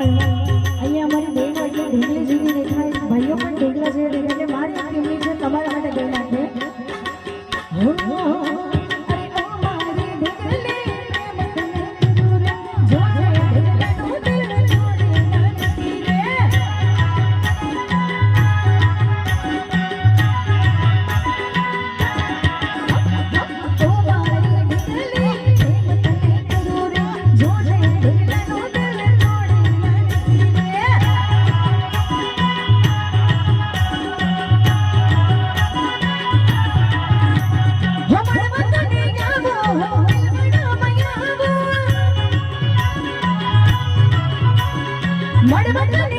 અહીંયા અમારી બેન એટલે ઢીંગલી જેવી દેખાય, ભાઈઓ પણ ઢીંગલા જેવા દેખાય. એટલે મારી એક ટીમની છે તમારા માટે ગઈ નાખે. What about